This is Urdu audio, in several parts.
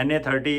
NA-30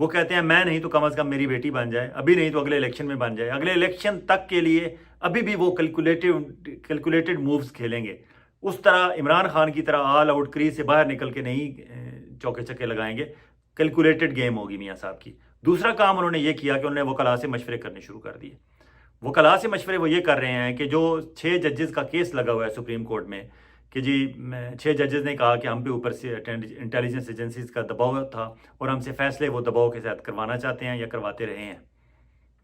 وہ کہتے ہیں میں نہیں تو کم از کم میری بیٹی بن جائے، ابھی نہیں تو اگلے الیکشن میں بن جائے، اگلے الیکشن تک کے لیے ابھی بھی وہ کیلکولیٹڈ مووز کھیلیں گے. اس طرح عمران خان کی طرح آل آؤٹ کریز سے باہر نکل کے نہیں چوکے چکے لگائیں گے. کیلکولیٹڈ گیم ہوگی میاں صاحب کی. دوسرا کام انہوں نے یہ کیا کہ انہوں نے وکلاء سے مشورے کرنے شروع کر دیے. وکلاء سے مشورے وہ یہ کر رہے ہیں کہ جو 6 ججز کا کیس لگا ہوا ہے سپریم کورٹ میں کہ جی 6 ججز نے کہا کہ ہم پہ اوپر سے انٹیلیجنس ایجنسیز کا دباؤ تھا اور ہم سے فیصلے وہ دباؤ کے ساتھ کروانا چاہتے ہیں یا کرواتے رہے ہیں.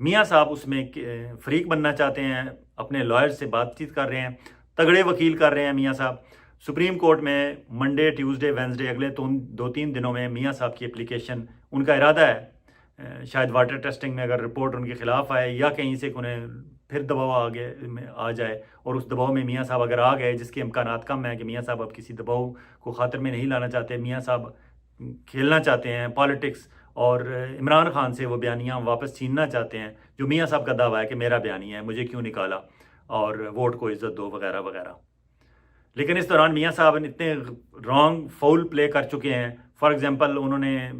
میاں صاحب اس میں فریق بننا چاہتے ہیں، اپنے لائر سے بات چیت کر رہے ہیں، تگڑے وکیل کر رہے ہیں میاں صاحب. سپریم کورٹ میں منڈے، ٹیوزڈے، وینسڈے اگلے 2-3 دنوں میں میاں صاحب کی اپلیکیشن، ان کا ارادہ ہے شاید واٹر ٹیسٹنگ میں اگر رپورٹ ان کے خلاف آئے یا کہیں سے انہیں پھر دباؤ آگے آ جائے اور اس دباؤ میں میاں صاحب اگر آ گئے، جس کے امکانات کم ہیں کہ میاں صاحب اب کسی دباؤ کو خاطر میں نہیں لانا چاہتے، میاں صاحب کھیلنا چاہتے ہیں پالیٹکس اور عمران خان سے وہ بیانیاں واپس چھیننا چاہتے ہیں جو میاں صاحب کا دعویٰ ہے کہ میرا بیانیہ ہے، مجھے کیوں نکالا اور ووٹ کو عزت دو وغیرہ وغیرہ. لیکن اس دوران میاں صاحب اتنے رانگ فول پلے کر چکے ہیں. فار ایگزامپل انہوں نے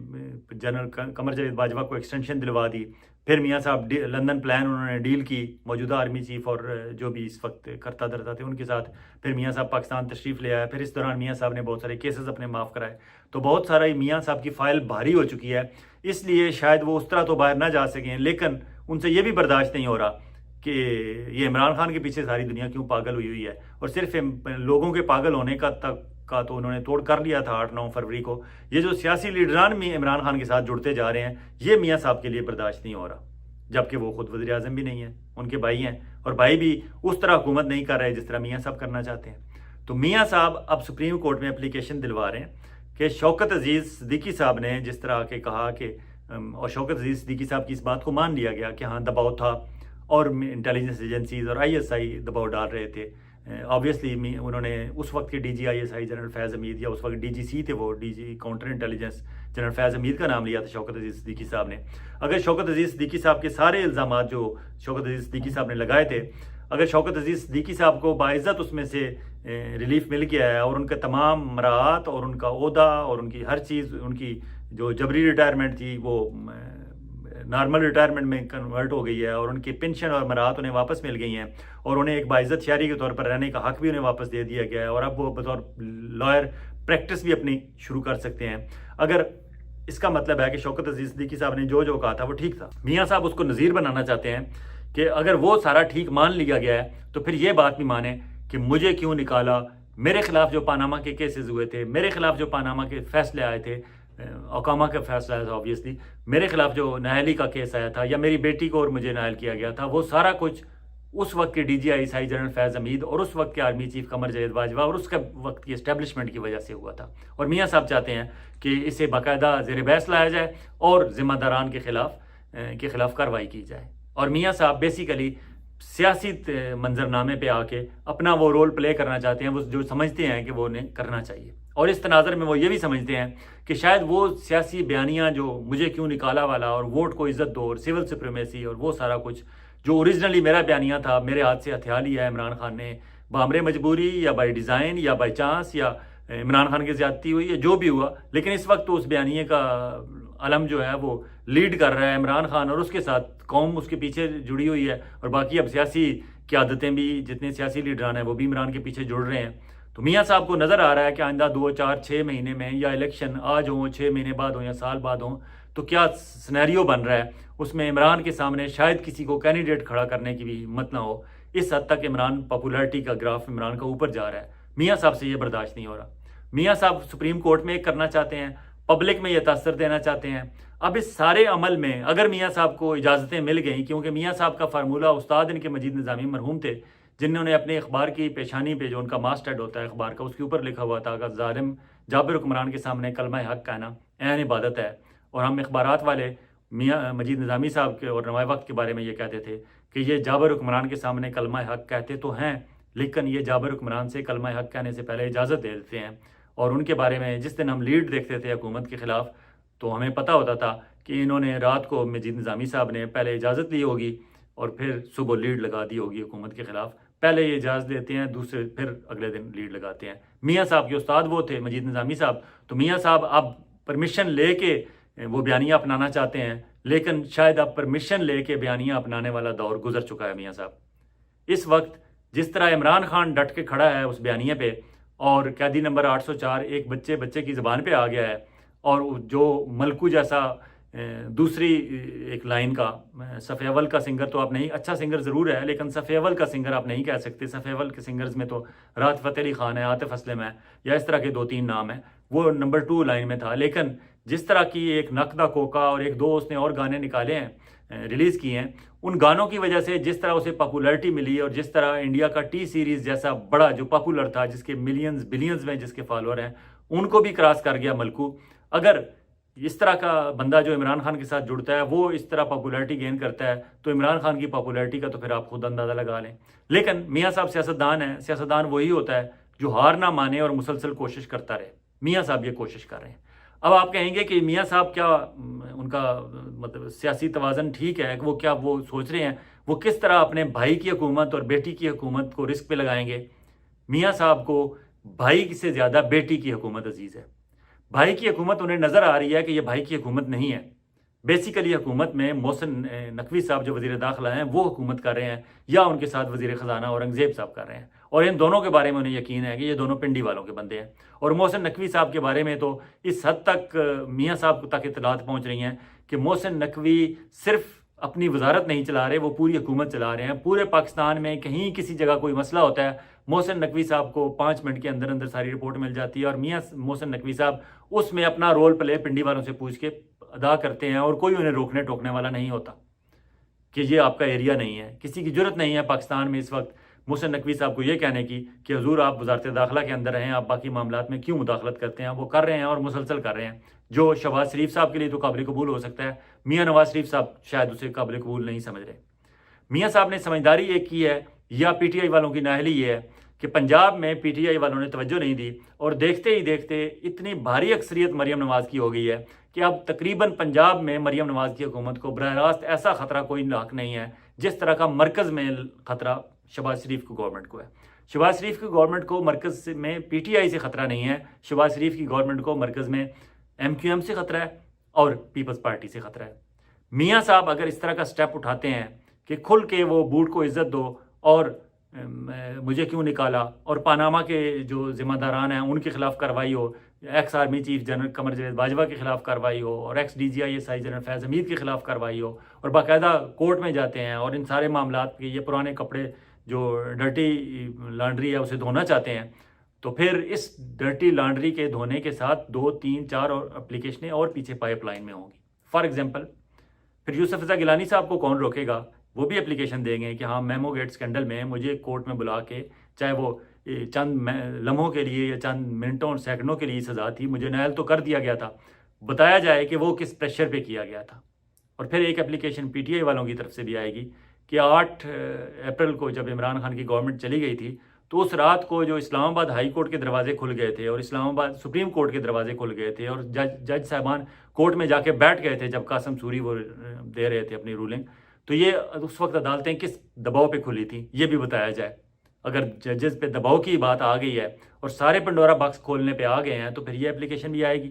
جنرل قمر جاوید باجوہ کو ایکسٹینشن دلوا دی. پھر میاں صاحب لندن پلان انہوں نے ڈیل کی موجودہ آرمی چیف اور جو بھی اس وقت کرتا دھرتا تھے ان کے ساتھ. پھر میاں صاحب پاکستان تشریف لے آئے. پھر اس دوران میاں صاحب نے بہت سارے کیسز اپنے معاف کرائے. تو بہت سارا میاں صاحب کی فائل بھاری ہو چکی ہے، اس لیے شاید وہ اس طرح تو باہر نہ جا سکیں. لیکن ان سے یہ بھی برداشت نہیں ہو رہا کہ یہ عمران خان کے پیچھے ساری دنیا کیوں پاگل ہوئی ہے. اور صرف لوگوں کے پاگل ہونے کا تو انہوں نے توڑ کر لیا تھا 8-9 فروری کو. یہ جو سیاسی لیڈران میں عمران خان کے ساتھ جڑتے جا رہے ہیں، یہ میاں صاحب کے لیے برداشت نہیں ہو رہا. جبکہ وہ خود وزیر اعظم بھی نہیں ہیں، ان کے بھائی ہیں، اور بھائی بھی اس طرح حکومت نہیں کر رہے جس طرح میاں صاحب کرنا چاہتے ہیں. تو میاں صاحب اب سپریم کورٹ میں اپلیکیشن دلوا رہے ہیں کہ شوکت عزیز صدیقی صاحب نے جس طرح کے کہا کہ اور شوکت عزیز صدیقی صاحب کی اس بات کو مان لیا گیا کہ ہاں دباؤ تھا اور انٹیلیجنس ایجنسیز اور ISI دباؤ ڈال رہے تھے. آبویسلی انہوں نے اس وقت کے DG ISI جنرل فیض حمید، یا اس وقت DGC تھے وہ DG counter intelligence general Faiz حمید کا نام لیا تھا شوکت عزیز صدیقی صاحب نے. اگر شوکت عزیز صدیقی صاحب کے سارے الزامات جو شوکت عزیز صدیقی صاحب نے لگائے تھے، اگر شوکت عزیز صدیقی صاحب کو باعزت اس میں سے ریلیف مل گیا ہے اور ان کا تمام مراعات اور ان کا عہدہ اور ان کی ہر چیز، ان کی جو جبری ریٹائرمنٹ تھی وہ نارمل ریٹائرمنٹ میں کنورٹ ہو گئی ہے اور ان کی پنشن اور مراعات انہیں واپس مل گئی ہیں اور انہیں ایک باعزت شہری کے طور پر رہنے کا حق بھی انہیں واپس دے دیا گیا ہے اور اب وہ بطور لائر پریکٹس بھی اپنی شروع کر سکتے ہیں، اگر اس کا مطلب ہے کہ شوکت عزیز صدیقی صاحب نے جو کہا تھا وہ ٹھیک تھا. میاں صاحب اس کو نظیر بنانا چاہتے ہیں کہ اگر وہ سارا ٹھیک مان لیا گیا ہے تو پھر یہ بات بھی مانیں کہ مجھے کیوں نکالا، میرے خلاف جو پاناما کے کیسز ہوئے تھے، میرے خلاف جو پاناما کے فیصلے آئے تھے، اوکاما کا فیصلہ آیا تھا آبویسلی، میرے خلاف جو نااہلی کا کیس آیا تھا یا میری بیٹی کو اور مجھے نااہل کیا گیا تھا، وہ سارا کچھ اس وقت کے DG ISI جنرل فیض حمید اور اس وقت کے آرمی چیف قمر جاوید باجوہ اور اس کے وقت کی اسٹیبلشمنٹ کی وجہ سے ہوا تھا. اور میاں صاحب چاہتے ہیں کہ اسے باقاعدہ زیر بحث لایا جائے اور ذمہ داران کے خلاف کارروائی کی جائے. اور میاں صاحب بیسیکلی سیاسی منظرنامے پہ آ کے اپنا وہ رول پلے کرنا چاہتے ہیں، وہ جو سمجھتے ہیں کہ وہ انہیں کرنا چاہیے. اور اس تناظر میں وہ یہ بھی سمجھتے ہیں کہ شاید وہ سیاسی بیانیاں جو مجھے کیوں نکالا والا اور ووٹ کو عزت دو اور سول سپریمیسی اور وہ سارا کچھ جو اوریجنلی میرا بیانیہ تھا، میرے ہاتھ سے ہتھیا لیا ہے عمران خان نے بامر مجبوری یا بائی ڈیزائن یا بائی چانس یا عمران خان کی زیادتی ہوئی یا جو بھی ہوا. لیکن اس وقت تو اس بیانیے کا علم جو ہے وہ لیڈ کر رہا ہے عمران خان اور اس کے ساتھ قوم اس کے پیچھے جڑی ہوئی ہے اور باقی اب سیاسی قیادتیں بھی جتنے سیاسی لیڈران ہیں وہ بھی عمران کے پیچھے جڑ رہے ہیں. تو میاں صاحب کو نظر آ رہا ہے کہ آئندہ 2-4-6 مہینے میں یا الیکشن آج ہوں، 6 مہینے بعد ہوں یا سال بعد ہوں، تو کیا سنیریو بن رہا ہے. اس میں عمران کے سامنے شاید کسی کو کینڈیڈیٹ کھڑا کرنے کی بھی ہمت نہ ہو. اس حد تک عمران پاپولیرٹی کا گراف عمران کا اوپر جا رہا ہے. میاں صاحب سے یہ برداشت نہیں ہو رہا. میاں صاحب سپریم کورٹ میں کرنا چاہتے ہیں، پبلک میں یہ تاثر دینا چاہتے ہیں. اب اس سارے عمل میں اگر میاں صاحب کو اجازتیں مل گئیں، کیونکہ میاں صاحب کا فارمولہ استاد ان کے مجید نظامی مرحوم تھے، جنہوں نے اپنے اخبار کی پیشانی پہ جو ان کا ماسٹ ہیڈ ہوتا ہے اخبار کا، اس کے اوپر لکھا ہوا تھا کہ ظالم جابر حکمران کے سامنے کلمہ حق کہنا عین عبادت ہے. اور ہم اخبارات والے میاں مجید نظامی صاحب کے اور نوائے وقت کے بارے میں یہ کہتے تھے کہ یہ جابر حکمران کے سامنے کلمہ حق کہتے تو ہیں، لیکن یہ جابر حکمران سے کلمہ حق کہنے سے پہلے اجازت دے دیتے ہیں. اور ان کے بارے میں جس دن ہم لیڈ دیکھتے تھے حکومت کے خلاف تو ہمیں پتہ ہوتا تھا کہ انہوں نے رات کو مجید نظامی صاحب نے پہلے اجازت لی ہوگی اور پھر صبح لیڈ لگا دی ہوگی حکومت کے خلاف. پہلے یہ اجازت دیتے ہیں، دوسرے پھر اگلے دن لیڈ لگاتے ہیں. میاں صاحب کے استاد وہ تھے مجید نظامی صاحب. تو میاں صاحب اب پرمیشن لے کے وہ بیانیہ اپنانا چاہتے ہیں، لیکن شاید اب پرمیشن لے کے بیانیہ اپنانے والا دور گزر چکا ہے میاں صاحب۔ اس وقت جس طرح عمران خان ڈٹ کے کھڑا ہے اس بیانیے پہ، اور قیدی نمبر 804 ایک بچے کی زبان پہ آ گیا ہے، اور جو ملکو جیسا دوسری ایک لائن کا صف اول کا سنگر تو آپ نہیں، اچھا سنگر ضرور ہے لیکن صف اول کا سنگر آپ نہیں کہہ سکتے۔ صف اول کے سنگرز میں تو راحت فتح علی خان ہے، عاطف اسلم ہے، یا اس طرح کے 2-3 نام ہیں، وہ نمبر 2 لائن میں تھا۔ لیکن جس طرح کی ایک نقدہ کوکا اور ایک دو اس نے اور گانے نکالے ہیں، ریلیز کیے ہیں، ان گانوں کی وجہ سے جس طرح اسے پاپولیرٹی ملی، اور جس طرح انڈیا کا ٹی سیریز جیسا بڑا جو پاپولر تھا، جس کے ملینز بلینز میں جس کے فالوور ہیں، ان کو بھی کراس کر گیا ملکو۔ اگر اس طرح کا بندہ جو عمران خان کے ساتھ جڑتا ہے وہ اس طرح پاپولیرٹی گین کرتا ہے تو عمران خان کی پاپولیرٹی کا تو پھر آپ خود اندازہ لگا لیں۔ لیکن میاں صاحب سیاستدان ہیں، سیاستدان وہی ہوتا ہے جو ہار نہ مانے اور مسلسل کوشش کرتا رہے۔ میاں صاحب یہ کوشش کر رہے ہیں۔ اب آپ کہیں گے کہ میاں صاحب کیا ان کا مطلب سیاسی توازن ٹھیک ہے، وہ کیا وہ سوچ رہے ہیں وہ کس طرح اپنے بھائی کی حکومت اور بیٹی کی حکومت کو رسک پہ لگائیں گے؟ میاں صاحب کو بھائی سے زیادہ بیٹی کی حکومت عزیز ہے۔ بھائی کی حکومت انہیں نظر آ رہی ہے کہ یہ بھائی کی حکومت نہیں ہے۔ بیسیکلی حکومت میں محسن نقوی صاحب جو وزیر داخلہ ہیں وہ حکومت کر رہے ہیں، یا ان کے ساتھ وزیر خزانہ اورنگزیب صاحب کر رہے ہیں، اور ان دونوں کے بارے میں انہیں یقین ہے کہ یہ دونوں پنڈی والوں کے بندے ہیں۔ اور محسن نقوی صاحب کے بارے میں تو اس حد تک میاں صاحب تک اطلاعات پہنچ رہی ہیں کہ محسن نقوی صرف اپنی وزارت نہیں چلا رہے، وہ پوری حکومت چلا رہے ہیں۔ پورے پاکستان میں کہیں کسی جگہ کوئی مسئلہ ہوتا ہے، محسن نقوی صاحب کو 5 منٹ کے اندر اندر ساری رپورٹ مل جاتی ہے، اور میاں محسن نقوی صاحب اس میں اپنا رول پلے پنڈی والوں سے پوچھ کے ادا کرتے ہیں، اور کوئی انہیں روکنے ٹوکنے والا نہیں ہوتا کہ یہ آپ کا ایریا نہیں ہے۔ کسی کی جرت نہیں ہے پاکستان میں اس وقت محسن نقوی صاحب کو یہ کہنے کی کہ حضور آپ وزارت داخلہ کے اندر ہیں، آپ باقی معاملات میں کیوں مداخلت کرتے ہیں؟ وہ کر رہے ہیں اور مسلسل کر رہے ہیں، جو شہباز شریف صاحب کے لیے تو قابل قبول ہو سکتا ہے، میاں نواز شریف صاحب شاید اسے قابل قبول نہیں سمجھ رہے۔ میاں صاحب نے سمجھداری ایک کی ہے، یا پی ٹی آئی والوں کی نااہلی یہ ہے کہ پنجاب میں پی ٹی آئی والوں نے توجہ نہیں دی، اور دیکھتے ہی دیکھتے اتنی بھاری اکثریت مریم نواز کی ہو گئی ہے کہ اب تقریباً پنجاب میں مریم نواز کی حکومت کو براہ راست ایسا خطرہ کوئی لاحق نہیں ہے جس طرح کا مرکز میں خطرہ شہباز شریف کی گورنمنٹ کو ہے۔ شہباز شریف کی گورنمنٹ کو مرکز میں پی ٹی آئی سے خطرہ نہیں ہے، شہباز شریف کی گورنمنٹ کو مرکز میں ایم کیو ایم سے خطرہ ہے اور پیپلز پارٹی سے خطرہ ہے۔ میاں صاحب اگر اس طرح کا سٹیپ اٹھاتے ہیں کہ کھل کے وہ بوٹ کو عزت دو، اور مجھے کیوں نکالا، اور پاناما کے جو ذمہ داران ہیں ان کے خلاف کارروائی ہو، ex army chief general Qamar Javed Bajwa کے خلاف کارروائی ہو، اور ex D G I S I general Faiz Hamid کے خلاف کارروائی ہو، اور باقاعدہ کورٹ میں جاتے ہیں اور ان سارے معاملات کے یہ پرانے کپڑے جو ڈرٹی لانڈری ہے اسے دھونا چاہتے ہیں، تو پھر اس ڈرٹی لانڈری کے دھونے کے ساتھ 2 3 4 اور اپلیکیشنیں اور پیچھے پائپ لائن میں ہوں گی۔ فار ایگزامپل پھر یوسف رضا گیلانی صاحب کو کون روکے گا؟ وہ بھی اپلیکیشن دیں گے کہ ہاں میمو گیٹ اسکینڈل میں مجھے کورٹ میں بلا کے، چاہے وہ چند لمحوں کے لیے یا چند منٹوں اور سیکنڈوں کے لیے سزا تھی، مجھے نائل تو کر دیا گیا تھا، بتایا جائے کہ وہ کس پریشر پہ کیا گیا تھا۔ اور پھر ایک اپلیکیشن پی ٹی آئی والوں کی طرف سے بھی آئے گی کہ 8 اپریل کو جب عمران خان کی گورنمنٹ چلی گئی تھی تو اس رات کو جو اسلام آباد ہائی کورٹ کے دروازے کھل گئے تھے اور اسلام آباد سپریم کورٹ کے دروازے کھل گئے تھے، اور جج صاحبان کورٹ میں جا کے بیٹھ گئے تھے جب قاسم سوری وہ دے رہے تھے اپنی رولنگ، تو یہ اس وقت عدالتیں کس دباؤ پہ کھلی تھیں یہ بھی بتایا جائے۔ اگر ججز پہ دباؤ کی بات آ گئی ہے اور سارے پنڈورا باکس کھولنے پہ آ گئے ہیں تو پھر یہ اپلیکیشن بھی آئے گی۔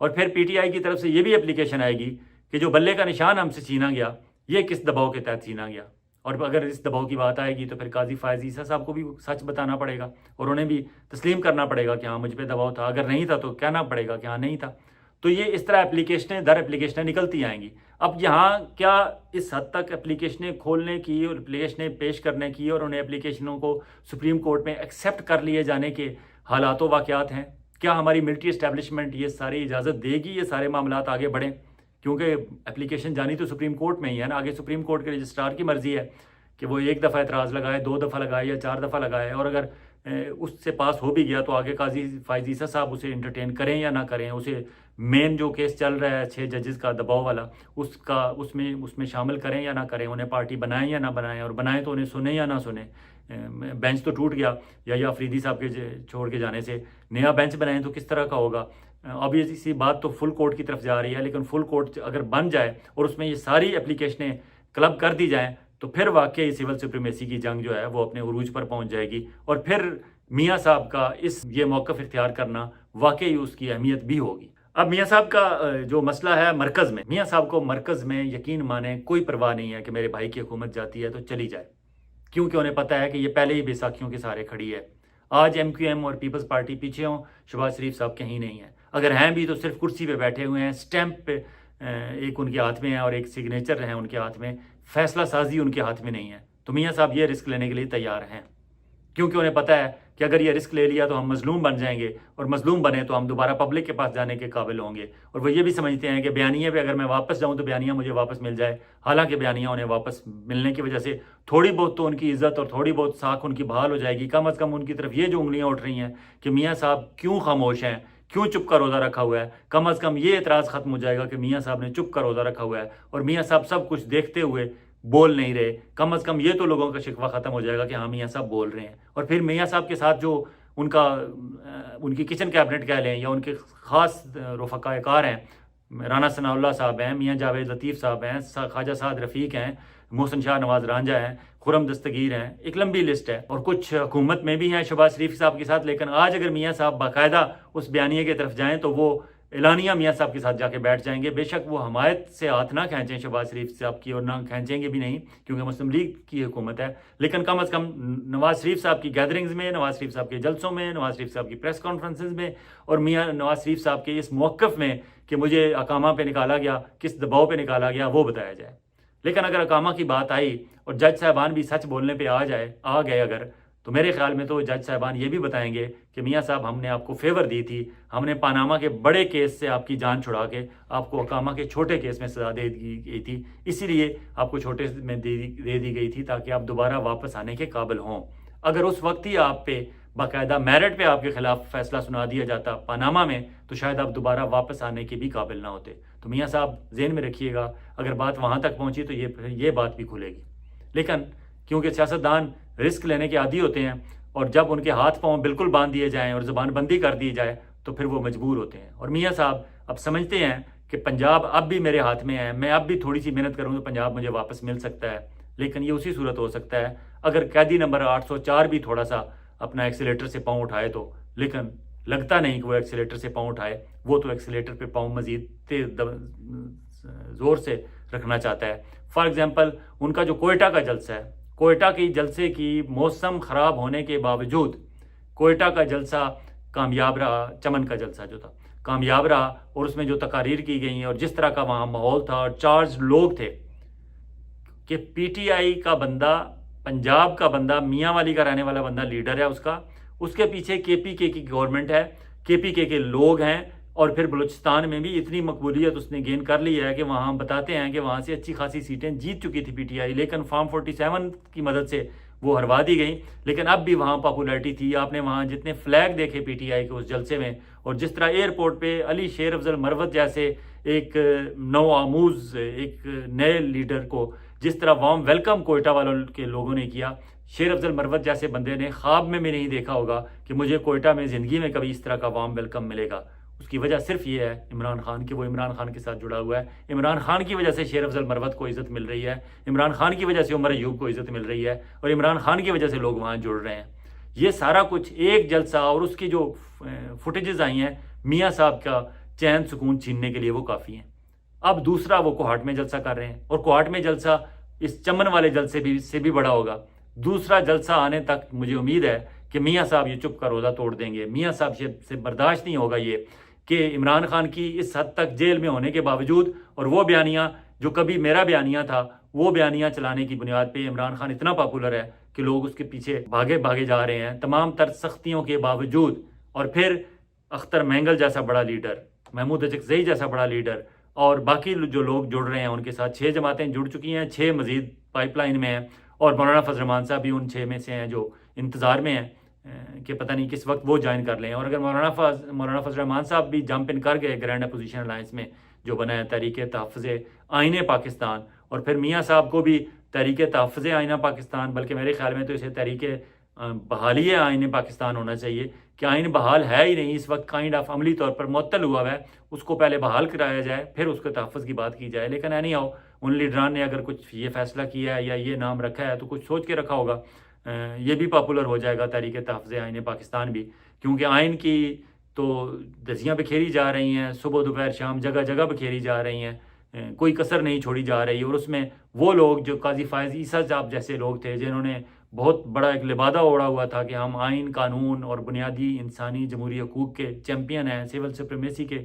اور پھر پی ٹی آئی کی طرف سے یہ بھی اپلیکیشن آئے گی کہ جو بلے کا نشان ہم سے چھینا گیا یہ کس دباؤ کے تحت چھینا گیا۔ اور اگر اس دباؤ کی بات آئے گی تو پھر قاضی فائز عیسیٰ صاحب کو بھی سچ بتانا پڑے گا، اور انہیں بھی تسلیم کرنا پڑے گا کہ ہاں مجھ پہ دباؤ تھا، اگر نہیں تھا تو کہنا پڑے گا کہ ہاں نہیں تھا۔ تو یہ اس طرح اپلیکیشنیں در اپلیکیشنیں نکلتی آئیں گی۔ اب یہاں کیا اس حد تک اپلیکیشنیں کھولنے کی اور اپلیکیشنیں پیش کرنے کی اور انہیں اپلیکیشنوں کو سپریم کورٹ میں ایکسیپٹ کر لیے جانے کے حالات و واقعات ہیں؟ کیا ہماری ملٹری اسٹیبلشمنٹ یہ ساری اجازت دے گی یہ سارے معاملات آگے بڑھیں؟ کیونکہ اپلیکیشن جانی تو سپریم کورٹ میں ہی ہے نا، آگے سپریم کورٹ کے رجسٹرار کی مرضی ہے کہ وہ 1 دفعہ اعتراض لگائے، 2 دفعہ لگائے یا 4 دفعہ لگائے، اور اگر اس سے پاس ہو بھی گیا تو آگے قاضی فائز عیسیٰ صاحب اسے انٹرٹین کریں یا نہ کریں، اسے مین جو کیس چل رہا ہے 6 ججز کا دباؤ والا اس میں شامل کریں یا نہ کریں، انہیں پارٹی بنائیں یا نہ بنائیں، اور بنائیں تو انہیں سنیں یا نہ سنیں۔ بینچ تو ٹوٹ گیا یا افریدی صاحب کے چھوڑ کے جانے سے، نیا بینچ بنائیں تو کس طرح کا ہوگا؟ اب یہ اسی بات تو فل کورٹ کی طرف جا رہی ہے، لیکن فل کورٹ اگر بن جائے اور اس میں یہ ساری اپلیکیشنیں کلب کر دی جائیں تو پھر واقعی سول سپریمیسی کی جنگ جو ہے وہ اپنے عروج پر پہنچ جائے گی، اور پھر میاں صاحب کا یہ موقف اختیار کرنا واقعی اس کی اہمیت بھی ہوگی۔ اب میاں صاحب کا جو مسئلہ ہے مرکز میں، میاں صاحب کو مرکز میں یقین مانے کوئی پرواہ نہیں ہے کہ میرے بھائی کی حکومت جاتی ہے تو چلی جائے، کیونکہ انہیں پتہ ہے کہ یہ پہلے ہی بیساکھیوں کے سہارے کھڑی ہے۔ آج ایم کیو ایم اور پیپلز پارٹی پیچھے ہوں، شہباز شریف صاحب کہیں نہیں ہیں، اگر ہیں بھی تو صرف کرسی پہ بیٹھے ہوئے ہیں، سٹیمپ پہ ایک ان کے ہاتھ میں ہے اور ایک سگنیچر ہے ان کے ہاتھ میں، فیصلہ سازی ان کے ہاتھ میں نہیں ہے۔ تو میاں صاحب یہ رسک لینے کے لیے تیار ہیں، کیونکہ انہیں پتہ ہے کہ اگر یہ رسک لے لیا تو ہم مظلوم بن جائیں گے، اور مظلوم بنے تو ہم دوبارہ پبلک کے پاس جانے کے قابل ہوں گے، اور وہ یہ بھی سمجھتے ہیں کہ بیانیے پہ اگر میں واپس جاؤں تو بیانیہ مجھے واپس مل جائے، حالانکہ بیانیہ انہیں واپس ملنے کی وجہ سے تھوڑی بہت تو ان کی عزت اور تھوڑی بہت ساکھ ان کی بحال ہو جائے گی۔ کم از کم ان کی طرف یہ جو انگلیاں اٹھ رہی ہیں کہ میاں صاحب کیوں خاموش ہیں، کیوں چپ کا روزہ رکھا ہوا ہے، کم از کم یہ اعتراض ختم ہو جائے گا کہ میاں صاحب نے چپ کا روزہ رکھا ہوا ہے اور میاں صاحب سب کچھ دیکھتے ہوئے بول نہیں رہے۔ کم از کم یہ تو لوگوں کا شکوہ ختم ہو جائے گا کہ ہاں میاں صاحب بول رہے ہیں۔ اور پھر میاں صاحب کے ساتھ جو ان کی کچن کیبنٹ کہہ لیں یا ان کے خاص رفقائے کار ہیں، رانا ثناء اللہ صاحب ہیں، میاں جاوید لطیف صاحب ہیں، خواجہ سعد رفیق ہیں، محسن شاہ نواز رانجھا ہیں، خرم دستگیر ہیں، ایک لمبی لسٹ ہے، اور کچھ حکومت میں بھی ہیں شہباز شریف صاحب کے ساتھ۔ لیکن آج اگر میاں صاحب باقاعدہ اس بیانیے کی طرف جائیں تو وہ اعلانیہ میاں صاحب کے ساتھ جا کے بیٹھ جائیں گے۔ بے شک وہ حمایت سے ہاتھ نہ کھینچیں شہباز شریف صاحب کی، اور نہ کھینچیں گے بھی نہیں کیونکہ مسلم لیگ کی حکومت ہے، لیکن کم از کم نواز شریف صاحب کی گیدرنگز میں، نواز شریف صاحب کے جلسوں میں، نواز شریف صاحب کی پریس کانفرنسز میں، اور میاں نواز شریف صاحب کے اس موقف میں کہ مجھے اقامہ پہ نکالا گیا، کس دباؤ پہ نکالا گیا، وہ بتایا جائے۔ لیکن اگر اقامہ کی بات آئی اور جج صاحبان بھی سچ بولنے پہ آ گئے اگر، تو میرے خیال میں تو جج صاحبان یہ بھی بتائیں گے کہ میاں صاحب ہم نے آپ کو فیور دی تھی، ہم نے پاناما کے بڑے کیس سے آپ کی جان چھڑا کے آپ کو اقامہ کے چھوٹے کیس میں سزا دے دی گئی تھی، اسی لیے آپ کو چھوٹے میں دے دی گئی تھی تاکہ آپ دوبارہ واپس آنے کے قابل ہوں۔ اگر اس وقت ہی آپ پہ باقاعدہ میرٹ پہ آپ کے خلاف فیصلہ سنا دیا جاتا پاناما میں تو شاید آپ دوبارہ واپس آنے کے بھی قابل نہ ہوتے۔ تو میاں صاحب ذہن میں رکھیے گا، اگر بات وہاں تک پہنچی تو یہ بات بھی کھلے گی۔ لیکن کیونکہ سیاستدان رسک لینے کے عادی ہوتے ہیں، اور جب ان کے ہاتھ پاؤں بالکل باندھ دیے جائیں اور زبان بندی کر دی جائے تو پھر وہ مجبور ہوتے ہیں۔ اور میاں صاحب اب سمجھتے ہیں کہ پنجاب اب بھی میرے ہاتھ میں ہے، میں اب بھی تھوڑی سی محنت کروں تو پنجاب مجھے واپس مل سکتا ہے، لیکن یہ اسی صورت ہو سکتا ہے اگر قیدی نمبر 804 بھی تھوڑا سا اپنا ایکسیلیٹر سے پاؤں اٹھائے تو، لیکن لگتا نہیں کہ وہ ایکسیلیٹر سے پاؤں اٹھائے، وہ تو ایکسیلیٹر پہ پاؤں مزید تیز زور سے رکھنا چاہتا ہے۔ فار ایگزامپل ان کا جو کوئٹہ کا جلسہ ہے، کوئٹہ کی جلسے کی موسم خراب ہونے کے باوجود کوئٹہ کا جلسہ کامیاب رہا، چمن کا جلسہ جو تھا کامیاب رہا، اور اس میں جو تقاریر کی گئی اور جس طرح کا وہاں ماحول تھا اور چارج لوگ تھے کہ پی ٹی آئی کا بندہ، پنجاب کا بندہ، میاں والی کا رہنے والا بندہ لیڈر ہے اس کے پیچھے کے پی کے کی گورنمنٹ ہے، کے پی کے لوگ ہیں، اور پھر بلوچستان میں بھی اتنی مقبولیت اس نے گین کر لی ہے کہ وہاں بتاتے ہیں کہ وہاں سے اچھی خاصی سیٹیں جیت چکی تھی پی ٹی آئی، لیکن فارم 47 کی مدد سے وہ ہروا دی گئی، لیکن اب بھی وہاں پاپولیرٹی تھی۔ آپ نے وہاں جتنے فلیگ دیکھے پی ٹی آئی کے اس جلسے میں، اور جس طرح ایئرپورٹ پہ علی شیر افضل مروت جیسے ایک نو آموز، ایک نئے لیڈر کو جس طرح وارم ویلکم کوئٹہ والوں کے لوگوں نے کیا، شیر افضل مروت جیسے بندے نے خواب میں بھی نہیں دیکھا ہوگا کہ مجھے کوئٹہ میں زندگی میں کبھی اس طرح کا وارم ویلکم ملے گا۔ اس کی وجہ صرف یہ ہے عمران خان کہ وہ عمران خان کے ساتھ جڑا ہوا ہے، عمران خان کی وجہ سے شیر افضل مروت کو عزت مل رہی ہے، عمران خان کی وجہ سے عمر ایوب کو عزت مل رہی ہے، اور عمران خان کی وجہ سے لوگ وہاں جڑ رہے ہیں۔ یہ سارا کچھ ایک جلسہ اور اس کی جو فوٹیجز آئی ہیں میاں صاحب کا چین سکون چھیننے کے لیے وہ کافی ہیں۔ اب دوسرا وہ کوہاٹ میں جلسہ کر رہے ہیں، اور کوہاٹ میں جلسہ اس چمن والے جلسے سے بھی بڑا ہوگا۔ دوسرا جلسہ آنے تک مجھے امید ہے کہ میاں صاحب یہ چپ کا روزہ توڑ دیں گے۔ میاں صاحب سے برداشت نہیں ہوگا یہ کہ عمران خان کی اس حد تک جیل میں ہونے کے باوجود، اور وہ بیانیہ جو کبھی میرا بیانیہ تھا، وہ بیانیہ چلانے کی بنیاد پہ عمران خان اتنا پاپولر ہے کہ لوگ اس کے پیچھے بھاگے جا رہے ہیں تمام تر سختیوں کے باوجود۔ اور پھر اختر مینگل جیسا بڑا لیڈر، محمود اچکزئی جیسا بڑا لیڈر، اور باقی جو لوگ جڑ رہے ہیں ان کے ساتھ 6 جماعتیں جڑ چکی ہیں، 6 مزید پائپ لائن میں ہیں، اور مولانا فضل الرحمان صاحب بھی ان 6 میں سے ہیں جو انتظار میں ہیں کہ پتہ نہیں کس وقت وہ جوائن کر لیں۔ اور اگر مولانا فضل الرحمان صاحب بھی جمپ ان کر گئے گرینڈ اپوزیشن الائنس میں جو بنا ہے تحریک تحفظ آئین پاکستان، اور پھر میاں صاحب کو بھی تحریک تحفظ آئین پاکستان، بلکہ میرے خیال میں تو اسے تحریک بحالی آئین پاکستان ہونا چاہیے، کہ آئین بحال ہے ہی نہیں اس وقت، کائنڈ آف عملی طور پر معطل ہوا ہے، اس کو پہلے بحال کرایا جائے پھر اس کے تحفظ کی بات کی جائے۔ لیکن اینی ہاؤ ان لیڈران نے اگر کچھ یہ فیصلہ کیا ہے یا یہ نام رکھا ہے تو کچھ سوچ کے رکھا ہوگا، یہ بھی پاپولر ہو جائے گا تحریک تحفظ آئین پاکستان بھی، کیونکہ آئین کی تو دھجیاں بکھیری جا رہی ہیں، صبح دوپہر شام جگہ جگہ بکھیری جا رہی ہیں، کوئی کسر نہیں چھوڑی جا رہی. اور اس میں وہ لوگ جو قاضی فائز عیسیٰ صاحب جیسے لوگ تھے جنہوں نے بہت بڑا ایک لبادہ اوڑا ہوا تھا کہ ہم آئین، قانون اور بنیادی انسانی جمہوری حقوق کے چیمپئن ہیں، سول سپریمیسی کے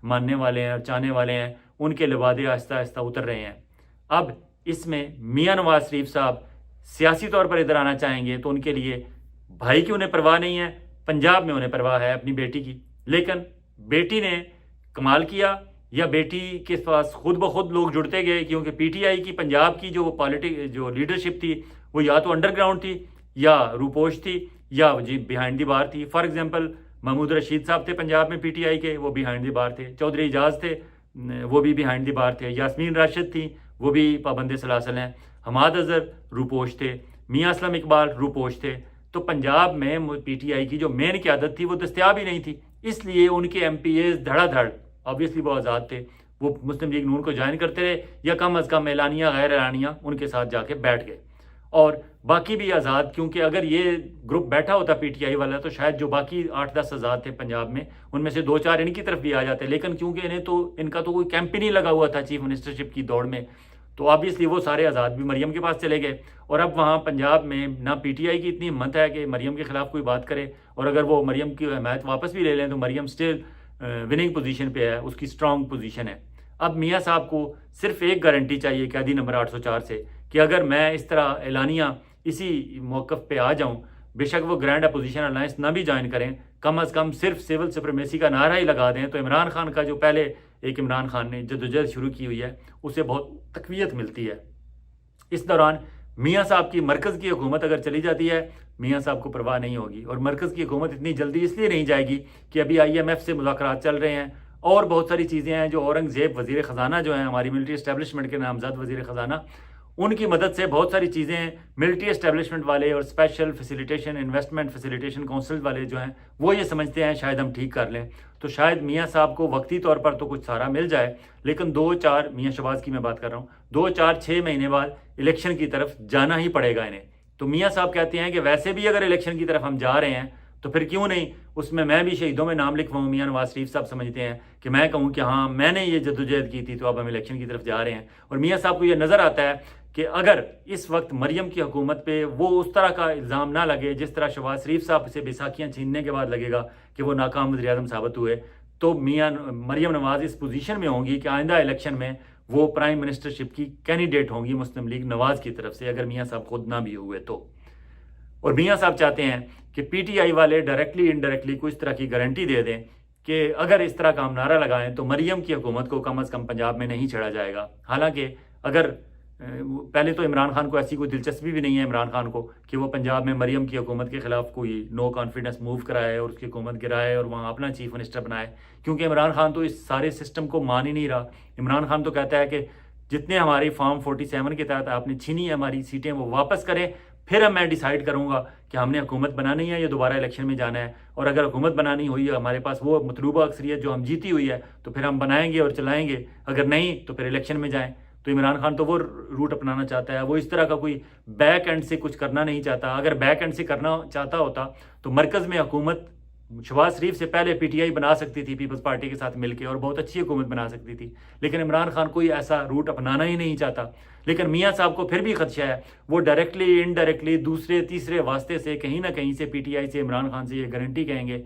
ماننے والے ہیں اور چاہنے والے ہیں، ان کے لبادے آہستہ آہستہ اتر رہے ہیں. اب اس میں میاں نواز شریف صاحب سیاسی طور پر ادھر آنا چاہیں گے تو ان کے لیے بھائی کی انہیں پرواہ نہیں ہے، پنجاب میں انہیں پرواہ ہے اپنی بیٹی کی. لیکن بیٹی نے کمال کیا یا بیٹی کے پاس خود بخود لوگ جڑتے گئے، کیونکہ پی ٹی آئی کی پنجاب کی جو لیڈرشپ تھی وہ یا تو انڈر گراؤنڈ تھی یا روپوش تھی یا جی بیہائنڈ دی بار تھی. فار ایگزامپل محمود رشید صاحب تھے پنجاب میں پی ٹی آئی کے، وہ بیہائنڈ دی بار تھے. چودھری اعجاز تھے، وہ بھی بیہائنڈ دی بار تھے. یاسمین راشد تھی، وہ بھی پابند سلاسل ہیں. حماد اظہر روپوش تھے. میاں اسلم اقبال روپوش تھے. تو پنجاب میں پی ٹی آئی کی جو مین قیادت تھی وہ دستیاب ہی نہیں تھی، اس لیے ان کے ایم پی ایز دھڑا دھڑ آبویسلی وہ آزاد تھے، وہ مسلم لیگ نون کو جوائن کرتے رہے یا کم از کم اعلانیہ غیر اعلانیہ ان کے ساتھ جا کے بیٹھ گئے. اور باقی بھی آزاد، کیونکہ اگر یہ گروپ بیٹھا ہوتا پی ٹی آئی والا تو شاید جو باقی 8-10 آزاد تھے پنجاب میں ان میں سے 2-4 ان کی طرف بھی آ جاتے. لیکن کیونکہ ان کا تو کوئی کیمپ ہی نہیں لگا ہوا تھا چیف منسٹرشپ کی دوڑ میں، تو آبویسلی وہ سارے آزاد بھی مریم کے پاس چلے گئے. اور اب وہاں پنجاب میں نہ پی ٹی آئی کی اتنی ہمت ہے کہ مریم کے خلاف کوئی بات کرے، اور اگر وہ مریم کی حمایت واپس بھی لے لیں تو مریم سٹل وننگ پوزیشن پہ ہے، اس کی سٹرانگ پوزیشن ہے. اب میاں صاحب کو صرف ایک گارنٹی چاہیے قیدی نمبر 804 سے کہ اگر میں اس طرح اعلانیہ اسی موقف پہ آ جاؤں، بے شک وہ گرینڈ اپوزیشن الائنس نہ بھی جوائن کریں، کم از کم صرف سول سپریمیسی کا نعرہ ہی لگا دیں، تو عمران خان کا جو پہلے ایک عمران خان نے جدوجہد شروع کی ہوئی ہے اسے بہت تقویت ملتی ہے. اس دوران میاں صاحب کی مرکز کی حکومت اگر چلی جاتی ہے میاں صاحب کو پرواہ نہیں ہوگی. اور مرکز کی حکومت اتنی جلدی اس لیے نہیں جائے گی کہ ابھی آئی ایم ایف سے مذاکرات چل رہے ہیں اور بہت ساری چیزیں ہیں جو اورنگزیب وزیر خزانہ جو ہیں ہماری ملٹری اسٹیبلشمنٹ کے نامزد وزیر خزانہ، ان کی مدد سے بہت ساری چیزیں ملٹری اسٹیبلشمنٹ والے اور special facilitation investment facilitation council والے جو ہیں وہ یہ سمجھتے ہیں شاید ہم ٹھیک کر لیں. تو شاید میاں صاحب کو وقتی طور پر تو کچھ سہارا مل جائے، لیکن 2-4 میاں شہباز کی میں بات کر رہا ہوں، 2-4-6 مہینے بعد الیکشن کی طرف جانا ہی پڑے گا انہیں. تو میاں صاحب کہتے ہیں کہ ویسے بھی اگر الیکشن کی طرف ہم جا رہے ہیں تو پھر کیوں نہیں اس میں بھی شہیدوں میں نام لکھواؤں. میاں نواز شریف صاحب سمجھتے ہیں کہ میں کہوں کہ ہاں میں نے یہ جدوجہد کی تھی تو اب ہم الیکشن کی طرف جا رہے ہیں. اور میاں صاحب کو یہ نظر آتا ہے کہ اگر اس وقت مریم کی حکومت پہ وہ اس طرح کا الزام نہ لگے جس طرح شہباز شریف صاحب سے بیساکھیاں چھیننے کے بعد لگے گا کہ وہ ناکام وزیر اعظم ثابت ہوئے، تو مریم نواز اس پوزیشن میں ہوں گی کہ آئندہ الیکشن میں وہ پرائم منسٹرشپ کی کینڈیڈیٹ ہوں گی مسلم لیگ نواز کی طرف سے، اگر میاں صاحب خود نہ بھی ہوئے تو. اور میاں صاحب چاہتے ہیں کہ پی ٹی آئی والے ڈائریکٹلی انڈائریکٹلی کوئی اس طرح کی گارنٹی دے دیں کہ اگر اس طرح کا ہم نعرہ لگائیں تو مریم کی حکومت کو کم از کم پنجاب میں نہیں چھیڑا جائے گا. حالانکہ اگر پہلے تو عمران خان کو ایسی کوئی دلچسپی بھی نہیں ہے عمران خان کو کہ وہ پنجاب میں مریم کی حکومت کے خلاف کوئی نو کانفیڈنس موو کرائے اور اس کی حکومت گرائے اور وہاں اپنا چیف منسٹر بنائے، کیونکہ عمران خان تو اس سارے سسٹم کو مان ہی نہیں رہا. عمران خان تو کہتا ہے کہ جتنے ہماری فارم 47 کے تحت آپ نے چھینی ہے ہماری سیٹیں وہ واپس کریں، پھر اب میں ڈیسائیڈ کروں گا کہ ہم نے حکومت بنانی ہے یا دوبارہ الیکشن میں جانا ہے. اور اگر حکومت بنانی ہوئی ہے ہمارے پاس وہ مطلوبہ اکثریت جو ہم جیتی ہوئی ہے تو پھر ہم بنائیں گے اور چلائیں گے، اگر نہیں تو پھر الیکشن میں جائیں. تو عمران خان تو وہ روٹ اپنانا چاہتا ہے، وہ اس طرح کا کوئی بیک اینڈ سے کچھ کرنا نہیں چاہتا. اگر بیک اینڈ سے کرنا چاہتا ہوتا تو مرکز میں حکومت شہباز شریف سے پہلے پی ٹی آئی بنا سکتی تھی پیپلز پارٹی کے ساتھ مل کے اور بہت اچھی حکومت بنا سکتی تھی. لیکن عمران خان کوئی ایسا روٹ اپنانا ہی نہیں چاہتا. لیکن میاں صاحب کو پھر بھی خدشہ ہے، وہ ڈائریکٹلی انڈائریکٹلی دوسرے تیسرے واسطے سے کہیں نہ کہیں سے پی ٹی آئی سے عمران خان سے یہ گارنٹی کہیں گے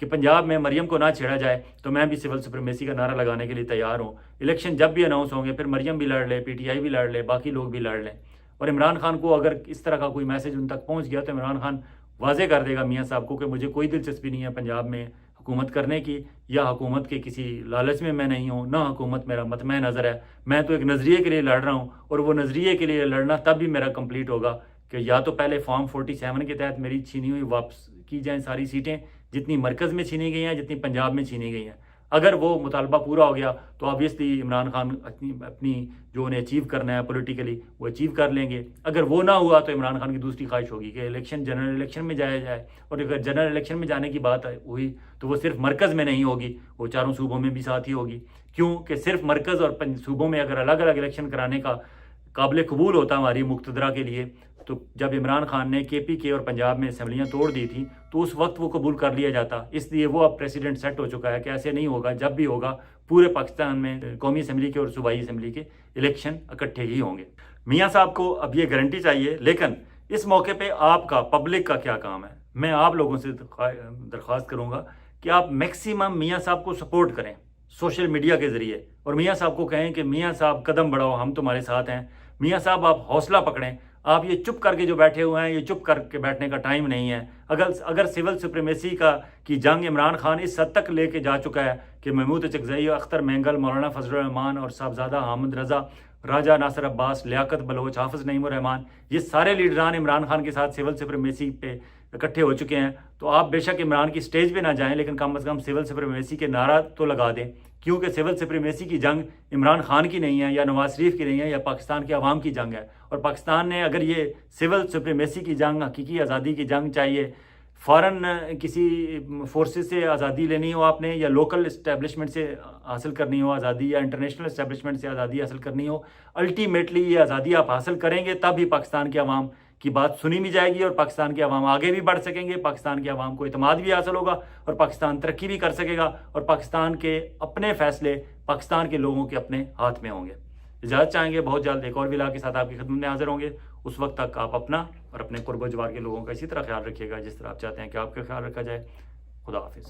کہ پنجاب میں مریم کو نہ چھیڑا جائے تو میں بھی سول سپریمیسی کا نعرہ لگانے کے لیے تیار ہوں. الیکشن جب بھی اناؤنس ہوں گے پھر مریم بھی لڑ لے، پی ٹی آئی بھی لڑ لے، باقی لوگ بھی لڑ لیں. اور عمران خان کو اگر اس طرح کا کوئی میسج ان تک پہنچ گیا تو عمران خان واضح کر دے گا میاں صاحب کو کہ مجھے کوئی دلچسپی نہیں ہے پنجاب میں حکومت کرنے کی، یا حکومت کے کسی لالچ میں نہیں ہوں، نہ حکومت میرا مطمع نظر ہے. میں تو ایک نظریے کے لیے لڑ رہا ہوں، اور وہ نظریے کے لیے لڑنا تب بھی میرا کمپلیٹ ہوگا کہ یا تو پہلے فارم 47 کے تحت میری چھینی ہوئی واپس کی جائیں ساری سیٹیں جتنی مرکز میں چھینی گئی ہیں جتنی پنجاب میں چھینی گئی ہیں. اگر وہ مطالبہ پورا ہو گیا تو آبویسلی عمران خان اپنی جو انہیں اچیو کرنا ہے پولیٹیکلی وہ اچیو کر لیں گے. اگر وہ نہ ہوا تو عمران خان کی دوسری خواہش ہوگی کہ جنرل الیکشن میں جایا جائے. اور اگر جنرل الیکشن میں جانے کی بات ہوئی تو وہ صرف مرکز میں نہیں ہوگی، وہ چاروں صوبوں میں بھی ساتھ ہی ہوگی. کیوں کہ صرف مرکز اور صوبوں میں اگر الگ الگ الیکشن کرانے کا قابل قبول ہوتا ہماری مقتدرہ کے لیے تو جب عمران خان نے KPK اور پنجاب میں اسمبلیاں توڑ دی تھیں تو اس وقت وہ قبول کر لیا جاتا، اس لیے وہ اب پریسیڈنٹ سیٹ ہو چکا ہے کہ ایسے نہیں ہوگا، جب بھی ہوگا پورے پاکستان میں قومی اسمبلی کے اور صوبائی اسمبلی کے الیکشن اکٹھے ہی ہوں گے۔ میاں صاحب کو اب یہ گارنٹی چاہیے، لیکن اس موقع پہ آپ کا، پبلک کا کیا کام ہے؟ میں آپ لوگوں سے درخواست کروں گا کہ آپ میکسیمم میاں صاحب کو سپورٹ کریں سوشل میڈیا کے ذریعے، اور میاں صاحب کو کہیں کہ میاں صاحب قدم بڑھاؤ، ہم تمہارے ساتھ ہیں۔ میاں صاحب آپ حوصلہ پکڑیں، آپ یہ چپ کر کے جو بیٹھے ہوئے ہیں، یہ چپ کر کے بیٹھنے کا ٹائم نہیں ہے۔ اگر سول سپریمیسی کی جنگ عمران خان اس حد تک لے کے جا چکا ہے کہ محمود اچکزئی، اختر مینگل، مولانا فضل الرحمان اور صاحبزادہ حامد رضا، راجہ ناصر عباس، لیاقت بلوچ، حافظ نعیم الرحمان، یہ سارے لیڈران عمران خان کے ساتھ سول سپریمیسی پہ اکٹھے ہو چکے ہیں، تو آپ بے شک عمران کی سٹیج پہ نہ جائیں، لیکن کم از کم سول سپریمیسی کے نعرہ تو لگا دیں، کیونکہ سول سپریمیسی کی جنگ عمران خان کی نہیں ہے یا نواز شریف کی نہیں ہے، یا پاکستان کے عوام کی جنگ ہے۔ اور پاکستان نے اگر یہ سول سپریمیسی کی جنگ، حقیقی آزادی کی جنگ چاہیے، فوراً کسی فورسز سے آزادی لینی ہو آپ نے، یا لوکل اسٹیبلشمنٹ سے حاصل کرنی ہو آزادی، یا انٹرنیشنل اسٹیبلشمنٹ سے آزادی حاصل کرنی ہو، الٹیمیٹلی یہ آزادی آپ حاصل کریں گے، تب ہی پاکستان کے عوام کی بات سنی بھی جائے گی، اور پاکستان کے عوام آگے بھی بڑھ سکیں گے، پاکستان کے عوام کو اعتماد بھی حاصل ہوگا، اور پاکستان ترقی بھی کر سکے گا، اور پاکستان کے اپنے فیصلے پاکستان کے لوگوں کے اپنے ہاتھ میں ہوں گے۔ اجازت چاہیں گے، بہت جلد ایک اور ویلاگ کے ساتھ آپ کی خدمت میں حاضر ہوں گے۔ اس وقت تک آپ اپنا اور اپنے قرب و جوار کے لوگوں کا اسی طرح خیال رکھیے گا جس طرح آپ چاہتے ہیں کہ آپ کا خیال رکھا جائے۔ خدا حافظ۔